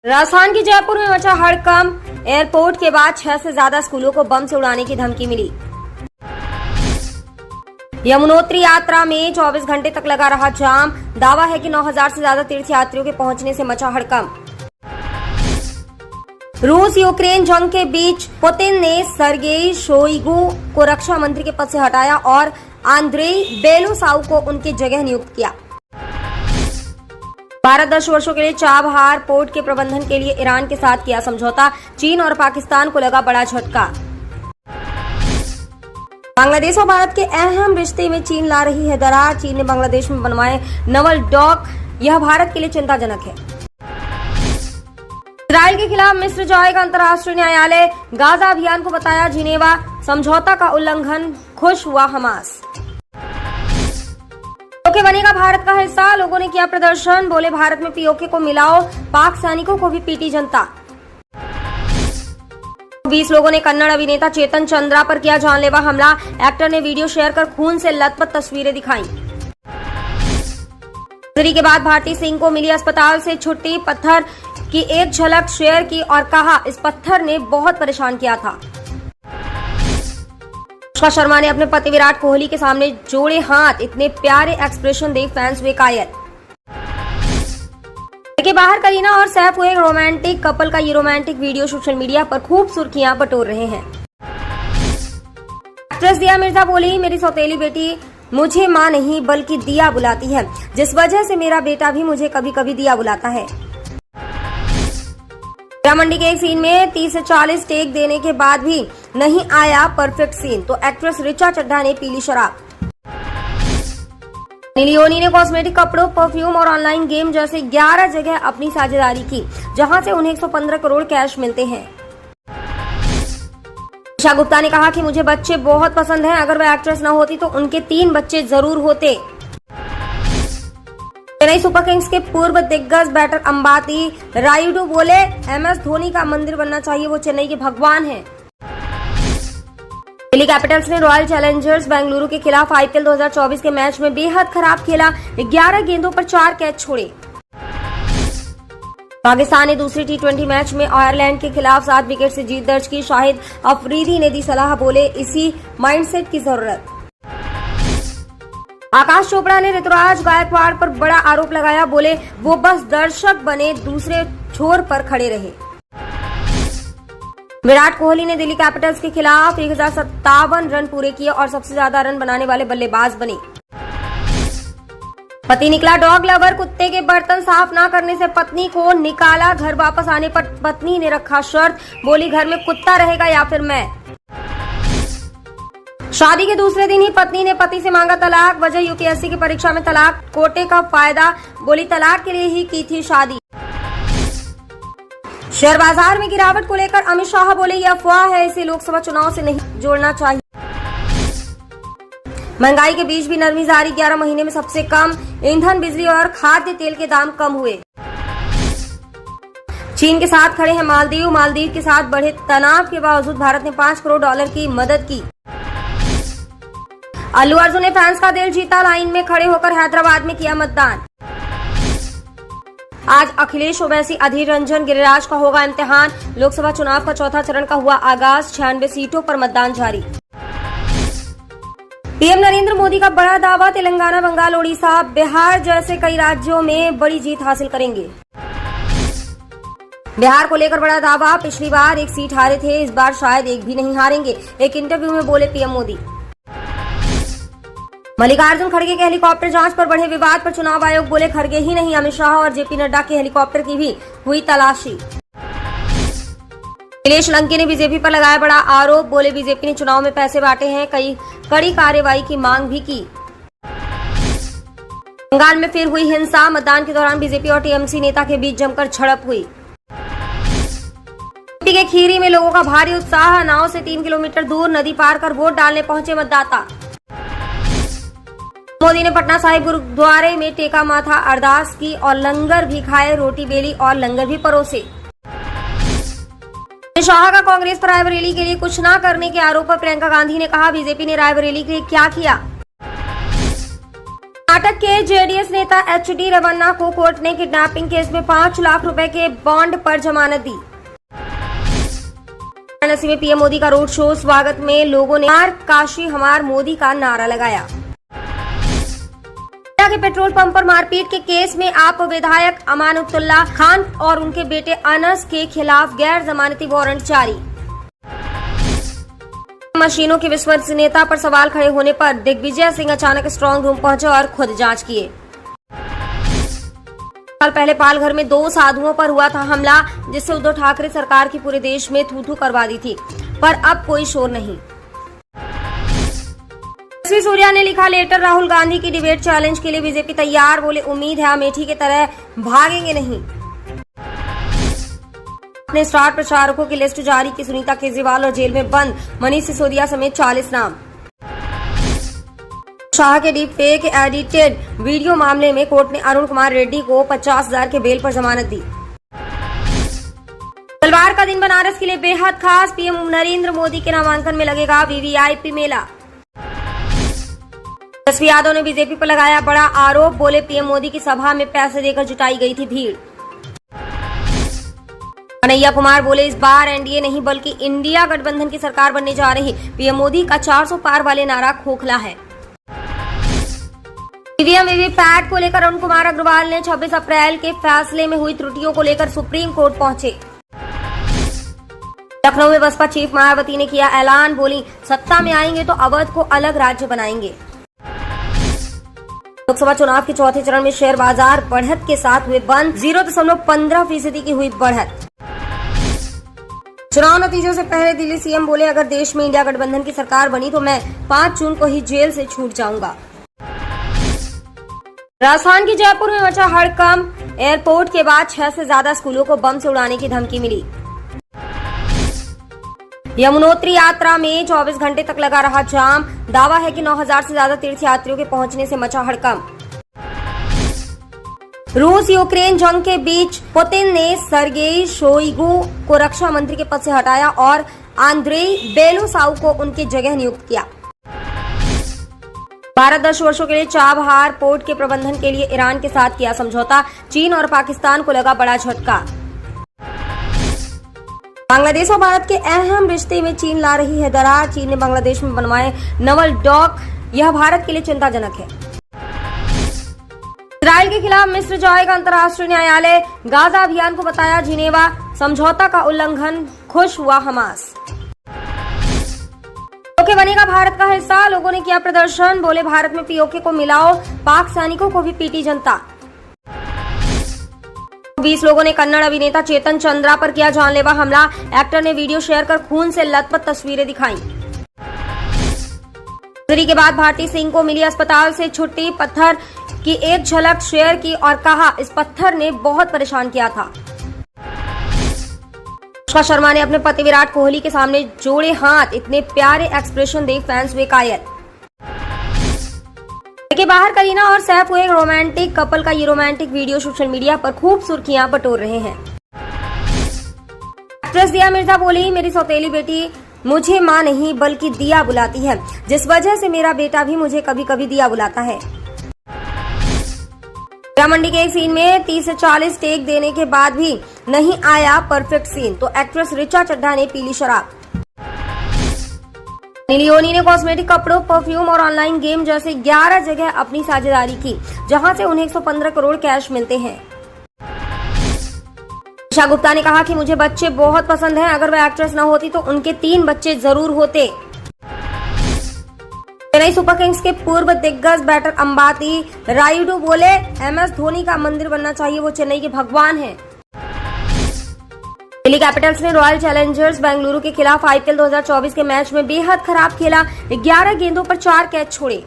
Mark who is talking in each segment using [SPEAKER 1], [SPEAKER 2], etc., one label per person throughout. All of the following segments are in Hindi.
[SPEAKER 1] राजस्थान के जयपुर में मचा हड़कंप। एयरपोर्ट के बाद 6 से ज्यादा स्कूलों को बम से उड़ाने की धमकी मिली। यमुनोत्री यात्रा में 24 घंटे तक लगा रहा जाम। दावा है कि 9000 से ज्यादा तीर्थयात्रियों के पहुंचने से मचा हड़कंप। रूस यूक्रेन जंग के बीच पुतिन ने सर्गेई शोइगु को रक्षा मंत्री के पद से हटाया और आंद्रेई बेलोसाउ को उनकी जगह नियुक्त किया। भारत 10 वर्षों के लिए चाबहार पोर्ट के प्रबंधन के लिए ईरान के साथ किया समझौता। चीन और पाकिस्तान को लगा बड़ा झटका। बांग्लादेश और भारत के अहम रिश्ते में चीन ला रही है दरार। चीन ने बांग्लादेश में बनवाए नवल डॉक, यह भारत के लिए चिंताजनक है। इजरायल के खिलाफ मिस्र जाएगा अंतर्राष्ट्रीय न्यायालय। गाजा अभियान को बताया जिनेवा समझौता का उल्लंघन, खुश हुआ हमास। पीओके बनेगा भारत का हिस्सा, लोगों ने किया प्रदर्शन, बोले भारत में पीओके को मिलाओ, पाक सैनिकों को भी पीटी जनता। 20 लोगों ने कन्नड़ अभिनेता चेतन चंद्रा पर किया जानलेवा हमला। एक्टर ने वीडियो शेयर कर खून से लथपथ तस्वीरें दिखाई। सर्जरी के बाद भारती सिंह को मिली अस्पताल से छुट्टी। पत्थर की एक झलक शेयर की और कहा इस पत्थर ने बहुत परेशान किया था। अनुष्का शर्मा ने अपने पति विराट कोहली के सामने जोड़े हाथ, इतने प्यारे एक्सप्रेशन देख फैंस हुए कायल। के बाहर करीना और सैफ हुए रोमांटिक कपल का ये रोमांटिक वीडियो सोशल मीडिया पर खूब सुर्खियां बटोर रहे हैं। एक्ट्रेस दिया मिर्जा बोली मेरी सौतेली बेटी मुझे माँ नहीं बल्कि दिया बुलाती है, जिस वजह से मेरा बेटा भी मुझे कभी कभी दिया बुलाता है। मंडी के एक सीन में 30 से 40 टेक देने के बाद भी नहीं आया परफेक्ट सीन, तो एक्ट्रेस ऋचा चड्ढा ने पी ली शराब। लियोनी ने कॉस्मेटिक, कपड़ों, परफ्यूम और ऑनलाइन गेम जैसे 11 जगह अपनी साझेदारी की, जहां से उन्हें 115 करोड़ कैश मिलते हैं। ईशा गुप्ता ने कहा कि मुझे बच्चे बहुत पसंद हैं, अगर वह एक्ट्रेस न होती तो उनके 3 बच्चे जरूर होते। चेन्नई सुपर किंग्स के पूर्व दिग्गज बैटर अंबाती रायुडू बोले MS धोनी का मंदिर बनना चाहिए, वो चेन्नई के भगवान हैं। दिल्ली कैपिटल्स ने रॉयल चैलेंजर्स बेंगलुरु के खिलाफ IPL 2024 के मैच में बेहद खराब खेला, 11 गेंदों पर 4 कैच छोड़े। पाकिस्तान ने दूसरी T20 मैच में आयरलैंड के खिलाफ 7 विकेट से जीत दर्ज की। शाहिद अफरीदी ने दी सलाह, बोले इसी माइंडसेट की जरूरत। आकाश चोपड़ा ने ऋतुराज गायकवाड़ पर बड़ा आरोप लगाया, बोले वो बस दर्शक बने, दूसरे छोर पर खड़े रहे। विराट कोहली ने दिल्ली कैपिटल्स के खिलाफ 1057 रन पूरे किए और सबसे ज्यादा रन बनाने वाले बल्लेबाज बने। पति निकला डॉग लवर, कुत्ते के बर्तन साफ ना करने से पत्नी को निकाला। घर वापस आने पर पत्नी ने रखा शर्त, बोली घर में कुत्ता रहेगा या फिर मैं। शादी के दूसरे दिन ही पत्नी ने पति से मांगा तलाक, वजह UPSC की परीक्षा में तलाक कोटे का फायदा, बोली तलाक के लिए ही की थी शादी। शेयर बाजार में गिरावट को लेकर अमित शाह बोले ये अफवाह है, इसे लोकसभा चुनाव से नहीं जोड़ना चाहिए। महंगाई के बीच भी नरमी जारी, 11 महीने में सबसे कम। ईंधन, बिजली और खाद्य तेल के दाम कम हुए। चीन के साथ खड़े हैं मालदीव। मालदीव के साथ बढ़े तनाव के बावजूद भारत ने $5 करोड़ की मदद की। अल्लू अर्जुन ने फैंस का दिल जीता, लाइन में खड़े होकर हैदराबाद में किया मतदान। आज अखिलेश ओवैसी, अधीर रंजन, गिरिराज का होगा इम्तिहान। लोकसभा चुनाव का चौथा चरण का हुआ आगाज, 96 सीटों पर मतदान जारी। पीएम नरेंद्र मोदी का बड़ा दावा, तेलंगाना, बंगाल, ओडिशा, बिहार जैसे कई राज्यों में बड़ी जीत हासिल करेंगे। बिहार को लेकर बड़ा दावा, पिछली बार 1 सीट हारे थे, इस बार शायद एक भी नहीं हारेंगे, एक इंटरव्यू में बोले पीएम मोदी। मल्लिकार्जुन खड़गे के हेलीकॉप्टर जांच पर बढ़े विवाद पर चुनाव आयोग बोले खड़गे ही नहीं, अमित शाह और JP नड्डा के हेलीकॉप्टर की भी हुई तलाशी। नीलेश लंके ने बीजेपी पर लगाया बड़ा आरोप, बोले बीजेपी ने चुनाव में पैसे बांटे हैं, कड़ी कार्रवाई की मांग भी की। बंगाल में फिर हुई हिंसा, मतदान के दौरान बीजेपी और TMC नेता के बीच जमकर झड़प हुई। यूपी के खीरी में लोगों का भारी उत्साह, नाव से 3 किलोमीटर दूर नदी पार कर वोट डालने पहुंचे मतदाता। मोदी ने पटना साहिब गुरुद्वारे में टेका माथा, अरदास की और लंगर भी खाए, रोटी बेली और लंगर भी परोसे। शाह का कांग्रेस पर रायबरेली के लिए कुछ न करने के आरोप पर प्रियंका गांधी ने कहा बीजेपी ने रायबरेली के लिए क्या किया। कर्नाटक के जेडीएस नेता एचडी रेवन्ना को कोर्ट ने किडनैपिंग केस में 5 लाख रुपए के बॉन्ड पर जमानत दी। वाराणसी में पीएम मोदी का रोड शो, स्वागत में लोगों ने हमार काशी हमार मोदी का नारा लगाया। के पेट्रोल पंप पर मारपीट के केस में आप विधायक अमानुतुल्लाह खान और उनके बेटे अनस के खिलाफ गैर जमानती वारंट जारी। मशीनों की विश्वसनीयता पर सवाल खड़े होने पर दिग्विजय सिंह अचानक स्ट्रांग रूम पहुंचे और खुद जांच किए। साल पहले पालघर में 2 साधुओं पर हुआ था हमला, जिससे उद्धव ठाकरे सरकार की पूरे देश में थू-थू करवा दी थी, पर अब कोई शोर नहीं। सूर्या ने लिखा लेटर, राहुल गांधी की डिबेट चैलेंज के लिए बीजेपी तैयार, बोले उम्मीद है अमेठी की तरह भागेंगे नहीं। अपने स्टार प्रचारकों की लिस्ट जारी की सुनीता केजरीवाल और जेल में बंद मनीष सिसोदिया समेत 40 नाम। शाह के डीप फेक एडिटेड वीडियो मामले में कोर्ट ने अरुण कुमार रेड्डी को 50,000 के बेल पर जमानत दी। मंगलवार का दिन बनारस के लिए बेहद खास, पीएम नरेंद्र मोदी के नामांकन में लगेगा वीवीआईपी मेला। तेजस्वी यादव ने बीजेपी पर लगाया बड़ा आरोप, बोले पीएम मोदी की सभा में पैसे देकर जुटाई गई थी भीड़। कन्हैया कुमार बोले इस बार एनडीए नहीं बल्कि इंडिया गठबंधन की सरकार बनने जा रही, पीएम मोदी का 400 पार वाले नारा खोखला है। ईवीएम वीवीपैट को लेकर अरुण कुमार अग्रवाल ने 26 अप्रैल के फैसले में हुई त्रुटियों को लेकर सुप्रीम कोर्ट पहुंचे। लखनऊ में बसपा चीफ मायावती ने किया ऐलान, बोली सत्ता में आएंगे तो अवध को अलग राज्य बनाएंगे। लोकसभा चुनाव के चौथे चरण में शेयर बाजार बढ़त के साथ हुए बंद, 0.15% की हुई बढ़त। चुनाव नतीजों से पहले दिल्ली सीएम बोले अगर देश में इंडिया गठबंधन की सरकार बनी तो मैं 5 जून को ही जेल से छूट जाऊंगा। राजस्थान के जयपुर में मचा हड़कंप, एयरपोर्ट के बाद 6 से ज्यादा स्कूलों को बम से उड़ाने की धमकी मिली। यमुनोत्री यात्रा में 24 घंटे तक लगा रहा जाम, दावा है कि 9,000 से ज्यादा तीर्थयात्रियों के पहुंचने से मचा हड़कंप। रूस यूक्रेन जंग के बीच पुतिन ने सर्गेई शोइगु को रक्षा मंत्री के पद से हटाया और आंद्रेई बेलोसाउ को उनकी जगह नियुक्त किया। भारत 10 वर्षों के लिए चाबहार पोर्ट के प्रबंधन के लिए ईरान के साथ किया समझौता, चीन और पाकिस्तान को लगा बड़ा झटका। बांग्लादेश और भारत के अहम रिश्ते में चीन ला रही है दरार, चीन ने बांग्लादेश में बनवाए नवल डॉक, यह भारत के लिए चिंताजनक है। इजराइल के खिलाफ मिस्र जाएगा अंतर्राष्ट्रीय न्यायालय, गाजा अभियान को बताया जिनेवा समझौता का उल्लंघन, खुश हुआ हमास। पीओके बनेगा भारत का हिस्सा, लोगों ने किया प्रदर्शन, बोले भारत में पीओके को मिलाओ, पाक सैनिकों को भी पीटी जनता। 20 लोगों ने कन्नड़ अभिनेता चेतन चंद्रा पर किया जानलेवा हमला, एक्टर ने वीडियो शेयर कर खून से लथपथ तस्वीरें दिखाई। सर्जरी के बाद भारती सिंह को मिली अस्पताल से छुट्टी, पत्थर की एक झलक शेयर की और कहा इस पत्थर ने बहुत परेशान किया था। अनुष्का शर्मा ने अपने पति विराट कोहली के सामने जोड़े हाथ, इतने प्यारे एक्सप्रेशन देख फैंस हुए कायल। के बाहर करीना और सैफ हुए रोमांटिक कपल का ये रोमांटिक वीडियो सोशल मीडिया पर खूब सुर्खियां बटोर रहे हैं। एक्ट्रेस दिया मिर्जा बोली मेरी सौतेली बेटी मुझे माँ नहीं बल्कि दिया बुलाती है, जिस वजह से मेरा बेटा भी मुझे कभी कभी दिया बुलाता है। मंडी के एक सीन में 30 से 40 टेक देने के बाद भी नहीं आया परफेक्ट सीन, तो एक्ट्रेस ऋचा चड्ढा ने पी ली शराब। लियोनी ने कॉस्मेटिक, कपड़ों, परफ्यूम और ऑनलाइन गेम जैसे 11 जगह अपनी साझेदारी की, जहां से उन्हें 115 करोड़ कैश मिलते हैं। ईशा गुप्ता ने कहा कि मुझे बच्चे बहुत पसंद हैं, अगर वह एक्ट्रेस न होती तो उनके 3 बच्चे जरूर होते। चेन्नई सुपर किंग्स के पूर्व दिग्गज बैटर अंबाती रायुडू बोले एमएस धोनी का मंदिर बनना चाहिए, वो चेन्नई के भगवान हैं। दिल्ली कैपिटल्स ने रॉयल चैलेंजर्स बेंगलुरु के खिलाफ आईपीएल 2024 के मैच में बेहद खराब खेला, 11 गेंदों पर 4 कैच छोड़े।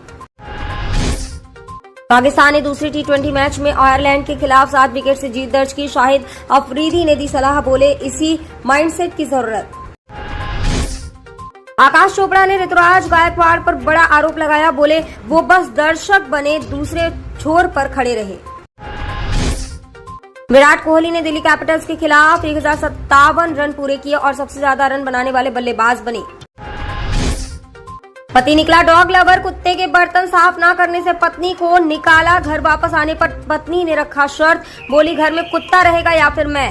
[SPEAKER 1] पाकिस्तान ने दूसरी टी20 मैच में आयरलैंड के खिलाफ 7 विकेट से जीत दर्ज की, शाहिद अफरीदी ने दी सलाह, बोले इसी माइंडसेट की जरूरत। आकाश चोपड़ा ने ऋतुराज गायकवाड़ पर बड़ा आरोप लगाया, बोले वो बस दर्शक बने, दूसरे छोर पर खड़े रहे। विराट कोहली ने दिल्ली कैपिटल्स के खिलाफ 1057 रन पूरे किए और सबसे ज्यादा रन बनाने वाले बल्लेबाज बने। पति निकला डॉग लवर, कुत्ते के बर्तन साफ ना करने से पत्नी को निकाला। घर वापस आने पर पत्नी ने रखा शर्त, बोली घर में कुत्ता रहेगा या फिर मैं।